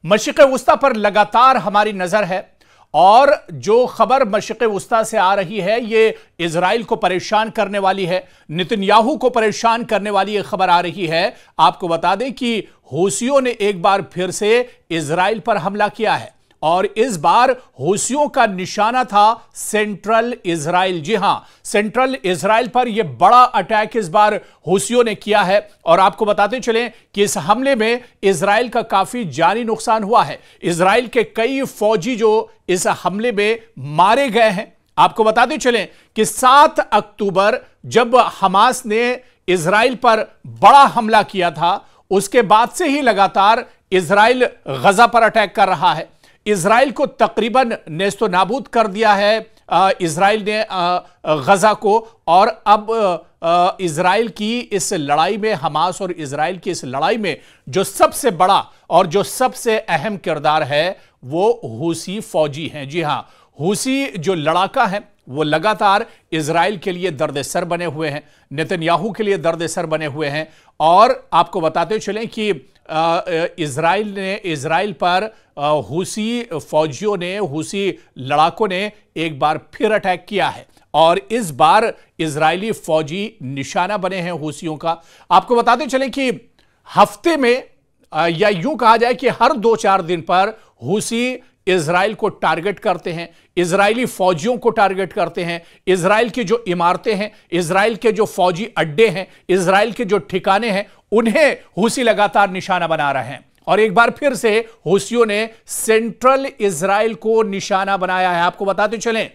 मशरिक़ वुस्ता पर लगातार हमारी नजर है और जो खबर मशरिक़ वुस्ता से आ रही है ये इजराइल को परेशान करने वाली है, नेतन्याहू को परेशान करने वाली ये खबर आ रही है। आपको बता दें कि हूसियों ने एक बार फिर से इजराइल पर हमला किया है और इस बार हूसियों का निशाना था सेंट्रल इजराइल। जी हां, सेंट्रल इजराइल पर यह बड़ा अटैक इस बार हूसियों ने किया है और आपको बताते चलें कि इस हमले में इजराइल का काफी जानी नुकसान हुआ है। इजराइल के कई फौजी जो इस हमले में मारे गए हैं। आपको बताते चलें कि 7 अक्टूबर जब हमास ने इजराइल पर बड़ा हमला किया था, उसके बाद से ही लगातार इजराइल गजा पर अटैक कर रहा है। इजराइल को तकरीबन नेस्तो नाबूद कर दिया है इजराइल ने गजा को, और अब इजराइल की इस लड़ाई में, हमास और इजराइल की इस लड़ाई में जो सबसे बड़ा और जो सबसे अहम किरदार है वो हूसी फौजी हैं। जी हां, हूसी जो लड़ाका है वो लगातार इजराइल के लिए दर्द सर बने हुए हैं, नेतन्याहू के लिए दर्द सर बने हुए हैं। और आपको बताते चलें कि इजराइल पर हूसी फौजियों ने, हूसी लड़ाकों ने एक बार फिर अटैक किया है और इस बार इजरायली फौजी निशाना बने हैं हूसियों का। आपको बताते चलें कि हफ्ते में या यूं कहा जाए कि हर 2-4 दिन पर हूसी इजराइल को टारगेट करते हैं, इजरायली फौजियों को टारगेट करते हैं। इजराइल की जो इमारतें हैं, इजराइल के जो फौजी अड्डे हैं, इजराइल के जो ठिकाने हैं, उन्हें हूसी लगातार निशाना बना रहे हैं। और एक बार फिर से हूसियों ने सेंट्रल इजराइल को निशाना बनाया है। आपको बताते चलें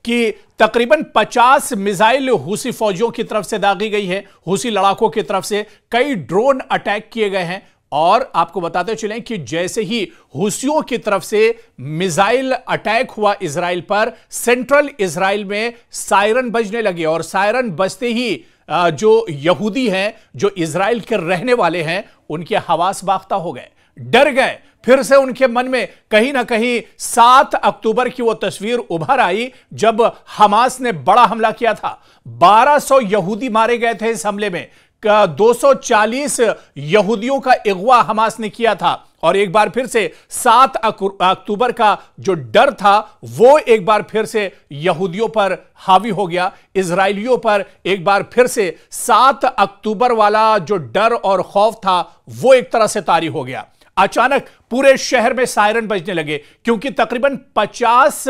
कि तकरीबन 50 मिसाइल हूसी फौजियों की तरफ से दागी गई है, हूसी लड़ाकों की तरफ से कई ड्रोन अटैक किए गए हैं। और आपको बताते चलें कि जैसे ही हूसियों की तरफ से मिसाइल अटैक हुआ इजराइल पर, सेंट्रल इजराइल में सायरन बजने लगे और सायरन बजते ही जो यहूदी हैं, जो इजराइल के रहने वाले हैं, उनके हवास बाख्ता हो गए, डर गए। फिर से उनके मन में कहीं ना कहीं 7 अक्टूबर की वो तस्वीर उभर आई जब हमास ने बड़ा हमला किया था। 1200 यहूदी मारे गए थे इस हमले में, 240 यहूदियों का अगवा हमास ने किया था। और एक बार फिर से 7 अक्टूबर का जो डर था वो एक बार फिर से यहूदियों पर हावी हो गया, इजराइलियों पर एक बार फिर से 7 अक्टूबर वाला जो डर और खौफ था वो एक तरह से तारी हो गया। अचानक पूरे शहर में सायरन बजने लगे क्योंकि तकरीबन 50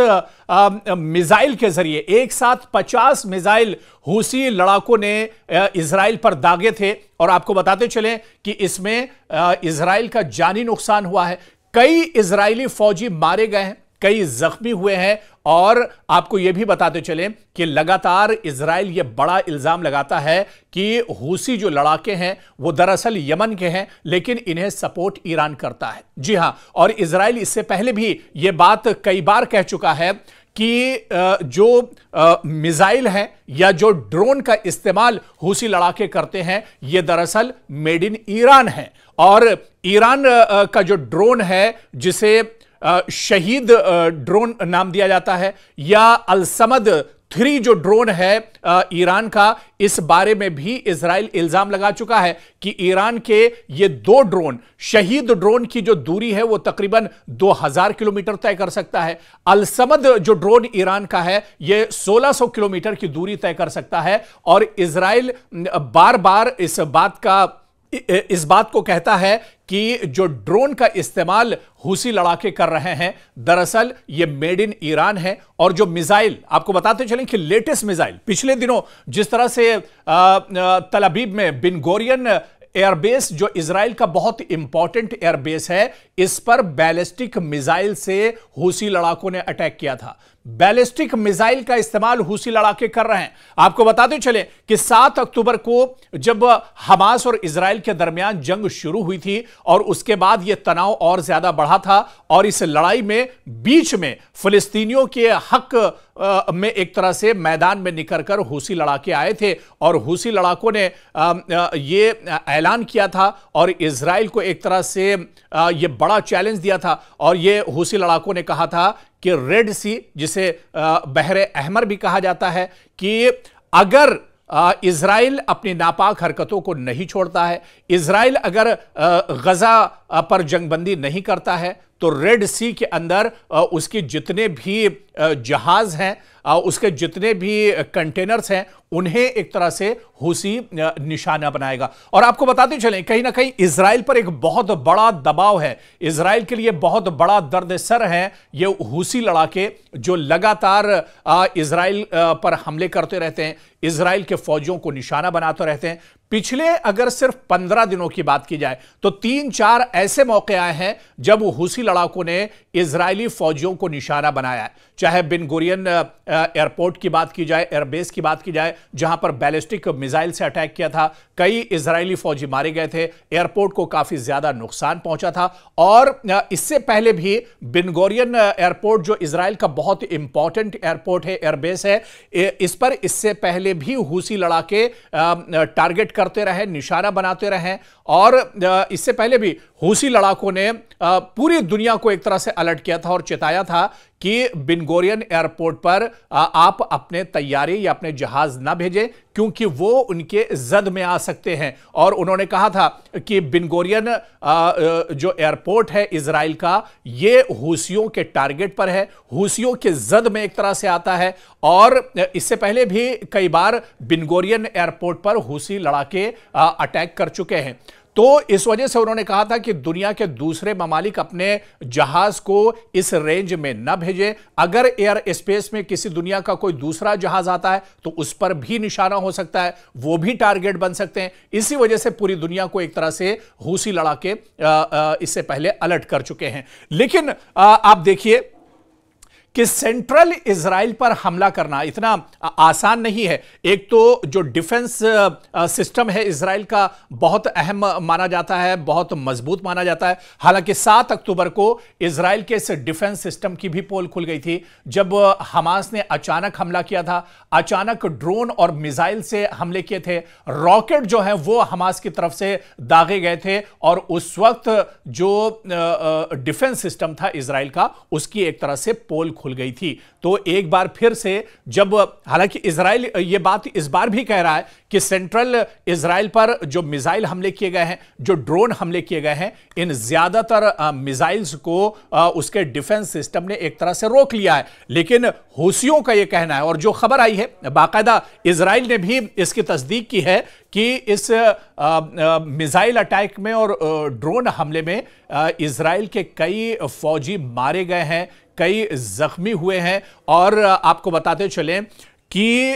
मिसाइल के जरिए, एक साथ 50 मिसाइल हूसी लड़ाकों ने इजराइल पर दागे थे। और आपको बताते चलें कि इसमें इजराइल का जानी नुकसान हुआ है, कई इजरायली फौजी मारे गए हैं, कई जख्मी हुए हैं। और आपको यह भी बताते चलें कि लगातार इजराइल यह बड़ा इल्जाम लगाता है कि हूसी जो लड़ाके हैं वो दरअसल यमन के हैं, लेकिन इन्हें सपोर्ट ईरान करता है। जी हां, और इजराइल इससे पहले भी यह बात कई बार कह चुका है कि जो मिसाइल हैं या जो ड्रोन का इस्तेमाल हूसी लड़ाके करते हैं ये दरअसल मेड इन ईरान है। और ईरान का जो ड्रोन है, जिसे शहीद ड्रोन नाम दिया जाता है, या अलसमद 3 जो ड्रोन है ईरान का, इस बारे में भी इजराइल इल्जाम लगा चुका है कि ईरान के ये 2 ड्रोन, शहीद ड्रोन की जो दूरी है वो तकरीबन 2000 किलोमीटर तय कर सकता है। अलसमद जो ड्रोन ईरान का है ये 1600 किलोमीटर की दूरी तय कर सकता है। और इजराइल बार बार इस बात को कहता है कि जो ड्रोन का इस्तेमाल हूसी लड़ाके कर रहे हैं दरअसल ये मेड इन ईरान है। और जो मिसाइल, आपको बताते चलें कि लेटेस्ट मिसाइल, पिछले दिनों जिस तरह से तल अबीब में बिन गोरियन एयरबेस, जो इजराइल का बहुत इंपॉर्टेंट एयरबेस है, इस पर बैलिस्टिक मिसाइल से हूसी लड़ाकों ने अटैक किया था। बैलिस्टिक मिसाइल का इस्तेमाल हूसी लड़ाके कर रहे हैं। आपको बताते चले कि 7 अक्टूबर को जब हमास और इजराइल के दरमियान जंग शुरू हुई थी और उसके बाद यह तनाव और ज्यादा बढ़ा था और इस लड़ाई में बीच में फिलिस्तीनियों के हक में एक तरह से मैदान में निकलकर हूसी लड़ाके आए थे और हूसी लड़ाकों ने यह ऐलान किया था और इजराइल को एक तरह से यह बड़ा चैलेंज दिया था। और यह हूसी लड़ाकों ने कहा था कि रेड सी, जिसे बहरे अहमर भी कहा जाता है, कि अगर इजराइल अपनी नापाक हरकतों को नहीं छोड़ता है, इजराइल अगर गजा पर जंगबंदी नहीं करता है तो रेड सी के अंदर उसके जितने भी जहाज हैं, उसके जितने भी कंटेनर्स हैं, उन्हें एक तरह से हूसी निशाना बनाएगा। और आपको बताते चलें, कहीं ना कहीं इजराइल पर एक बहुत बड़ा दबाव है, इजराइल के लिए बहुत बड़ा दर्द सर है ये हूसी लड़ाके जो लगातार इजराइल पर हमले करते रहते हैं, इजराइल के फौजियों को निशाना बनाते रहते हैं। पिछले अगर सिर्फ 15 दिनों की बात की जाए तो 3-4 ऐसे मौके आए हैं जब हूसी लड़ाकों ने इजरायली फौजियों को निशाना बनाया है। चाहे बिन गुरियन एयरपोर्ट की बात की जाए, एयरबेस की बात की जाए, जहां पर बैलिस्टिक मिसाइल से अटैक किया था, कई इजरायली फौजी मारे गए थे, एयरपोर्ट को काफी ज्यादा नुकसान पहुंचा था। और इससे पहले भी बिन गुरियन एयरपोर्ट जो इजराइल का बहुत इंपॉर्टेंट एयरपोर्ट है, एयरबेस है, इस पर इससे पहले भी हूसी लड़ाके टारगेट करते रहे, निशाना बनाते रहे। और इससे पहले भी हूसी लड़ाकों ने पूरी दुनिया को एक तरह से अलर्ट किया था और चेताया था कि बिन गुरियन एयरपोर्ट पर आप अपने तैयारी या अपने जहाज ना भेजें क्योंकि वो उनके जद में आ सकते हैं। और उन्होंने कहा था कि बिन गुरियन जो एयरपोर्ट है इजराइल का, ये हूसियों के टारगेट पर है, हूसियों के जद में एक तरह से आता है। और इससे पहले भी कई बार बिन गुरियन एयरपोर्ट पर हूसी लड़ाके अटैक कर चुके हैं। तो इस वजह से उन्होंने कहा था कि दुनिया के दूसरे ममालिक अपने जहाज को इस रेंज में न भेजें। अगर एयर स्पेस में किसी दुनिया का कोई दूसरा जहाज आता है तो उस पर भी निशाना हो सकता है, वो भी टारगेट बन सकते हैं। इसी वजह से पूरी दुनिया को एक तरह से हूसी लड़ाके इससे पहले अलर्ट कर चुके हैं। लेकिन आप देखिए कि सेंट्रल इजराइल पर हमला करना इतना आसान नहीं है। एक तो जो डिफेंस सिस्टम है इजराइल का बहुत अहम माना जाता है, बहुत मजबूत माना जाता है। हालांकि 7 अक्टूबर को इजराइल के इस डिफेंस सिस्टम की भी पोल खुल गई थी जब हमास ने अचानक हमला किया था, अचानक ड्रोन और मिसाइल से हमले किए थे, रॉकेट जो है वो हमास की तरफ से दागे गए थे। और उस वक्त जो डिफेंस सिस्टम था इजराइल का, उसकी एक तरह से पोल खुल गई थी। तो एक बार फिर से जब, हालांकि इजराइल ये बात इस बार भी कह रहा है कि सेंट्रल इजराइल पर जो मिसाइल हमले किए गए हैं, जो ड्रोन हमले किए गए हैं, इन ज्यादातर मिसाइल्स को उसके डिफेंस सिस्टम ने एक तरह से रोक लिया है। लेकिन हूसियों का यह कहना है, और जो खबर आई है बाकायदा इजराइल ने भी इसकी तस्दीक की है कि इस मिसाइल अटैक में और ड्रोन हमले में इजराइल के कई फौजी मारे गए हैं, कई जख्मी हुए हैं। और आपको बताते चलें कि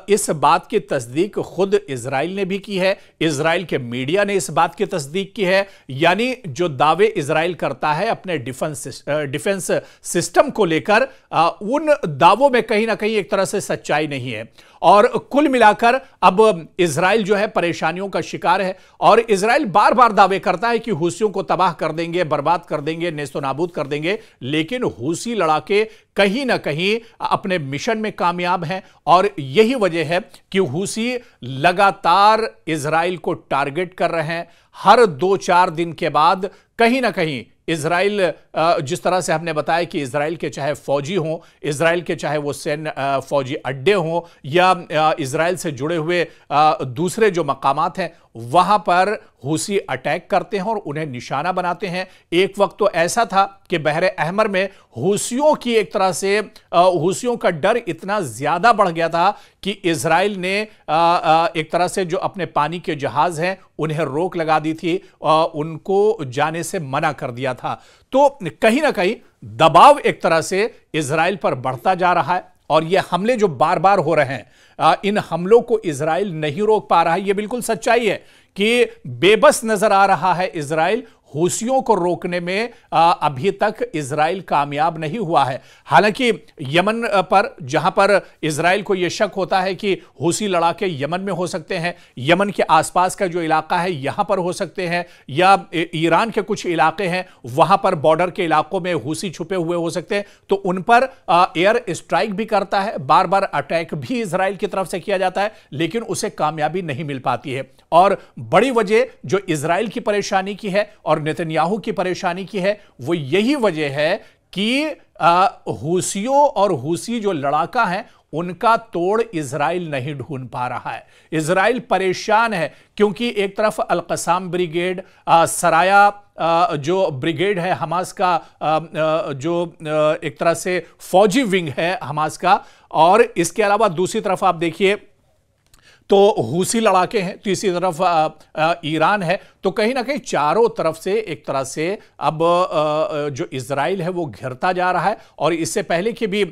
इस बात की तस्दीक खुद इजराइल ने भी की है, इजराइल के मीडिया ने इस बात की तस्दीक की है। यानी जो दावे इजराइल करता है अपने डिफेंस सिस्टम को लेकर, उन दावों में कहीं ना कहीं एक तरह से सच्चाई नहीं है। और कुल मिलाकर अब इजराइल जो है परेशानियों का शिकार है। और इजराइल बार बार दावे करता है कि हूसियों को तबाह कर देंगे, बर्बाद कर देंगे, नेस्तनाबूद कर देंगे। लेकिन हूसी लड़ाके कहीं ना कहीं अपने मिशन में कामयाब हैं। और यही वजह है कि हूसी लगातार इजराइल को टारगेट कर रहे हैं। हर 2-4 दिन के बाद कहीं ना कहीं इजराइल, जिस तरह से हमने बताया कि इजराइल के चाहे फौजी हों, इजराइल के चाहे वो सैन्य फौजी अड्डे हों या इजराइल से जुड़े हुए दूसरे जो मकामात हैं, वहां पर हूसी अटैक करते हैं और उन्हें निशाना बनाते हैं। एक वक्त तो ऐसा था कि बहरे अहमर में हूसियों की एक तरह से हूसियों का डर इतना ज्यादा बढ़ गया था कि इजराइल ने एक तरह से जो अपने पानी के जहाज हैं उन्हें रोक लगा दी थी, उनको जाने से मना कर दिया था। तो कहीं ना कहीं दबाव एक तरह से इजराइल पर बढ़ता जा रहा है। और ये हमले जो बार बार हो रहे हैं, इन हमलों को इजराइल नहीं रोक पा रहा है। यह बिल्कुल सच्चाई है कि बेबस नजर आ रहा है इजराइल। हूसियों को रोकने में अभी तक इजराइल कामयाब नहीं हुआ है। हालांकि यमन पर, जहां पर इजराइल को यह शक होता है कि हूसी लड़ाके यमन में हो सकते हैं, यमन के आसपास का जो इलाका है यहां पर हो सकते हैं, या ईरान के कुछ इलाके हैं वहां पर बॉर्डर के इलाकों में हूसी छुपे हुए हो सकते हैं, तो उन पर एयर स्ट्राइक भी करता है, बार बार अटैक भी इजराइल की तरफ से किया जाता है, लेकिन उसे कामयाबी नहीं मिल पाती है। और बड़ी वजह जो इजराइल की परेशानी की है और नेतन्याहू की परेशानी की है, वो यही वजह है कि हूसियों और हूसी जो लड़ाका हैं उनका तोड़ इजराइल नहीं ढूंढ पा रहा है। इजराइल परेशान है क्योंकि एक तरफ अल-क़स्साम ब्रिगेड, सराया जो ब्रिगेड है हमास का, जो एक तरह से फौजी विंग है हमास का, और इसके अलावा दूसरी तरफ आप देखिए तो हूसी लड़ाके हैं, तीसरी तरफ ईरान है। तो कहीं ना कहीं चारों तरफ से एक तरह से अब जो इजराइल है वो घिरता जा रहा है। और इससे पहले की भी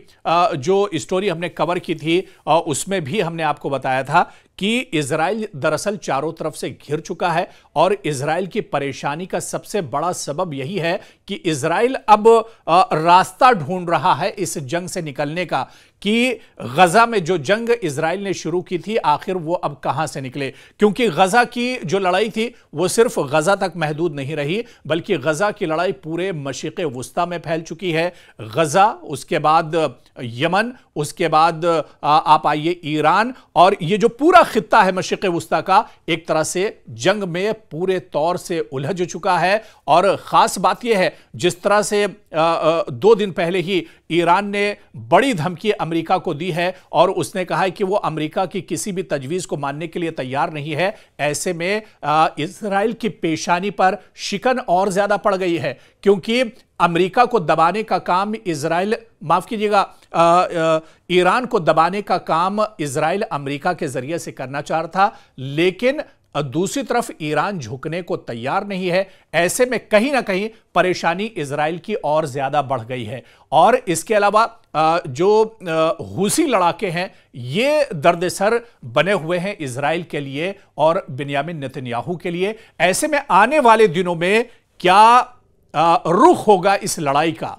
जो स्टोरी हमने कवर की थी उसमें भी हमने आपको बताया था कि इजराइल दरअसल चारों तरफ से घिर चुका है। और इजराइल की परेशानी का सबसे बड़ा सबब यही है कि इजराइल अब रास्ता ढूंढ रहा है इस जंग से निकलने का, कि गजा में जो जंग इजराइल ने शुरू की थी आखिर वो अब कहां से निकले। क्योंकि गजा की जो लड़ाई थी वो सिर्फ गजा तक महदूद नहीं रही, बल्कि गजा की लड़ाई पूरे मशरिक़ वुस्ता में फैल चुकी है। गजा, उसके बाद यमन, उसके बाद आप आइए ईरान, और ये जो पूरा खित्ता है मशरिक़ वुस्ता का एक तरह से जंग में पूरे तौर से उलझ चुका है। और खास बात यह है, जिस तरह से 2 दिन पहले ही ईरान ने बड़ी धमकी अमेरिका को दी है और उसने कहा है कि वो अमेरिका की किसी भी तजवीज़ को मानने के लिए तैयार नहीं है। ऐसे में इजराइल की पेशानी पर शिकन और ज्यादा पड़ गई है, क्योंकि अमेरिका को दबाने का काम इजराइल, माफ कीजिएगा, ईरान को दबाने का काम इजराइल अमेरिका के जरिए से करना चाह रहा था, लेकिन दूसरी तरफ ईरान झुकने को तैयार नहीं है। ऐसे में कहीं ना कहीं परेशानी इजराइल की और ज्यादा बढ़ गई है। और इसके अलावा जो हूसी लड़ाके हैं ये दर्दसर बने हुए हैं इजराइल के लिए और बिन्यामिन नेतन्याहू के लिए। ऐसे में आने वाले दिनों में क्या रुख होगा इस लड़ाई का,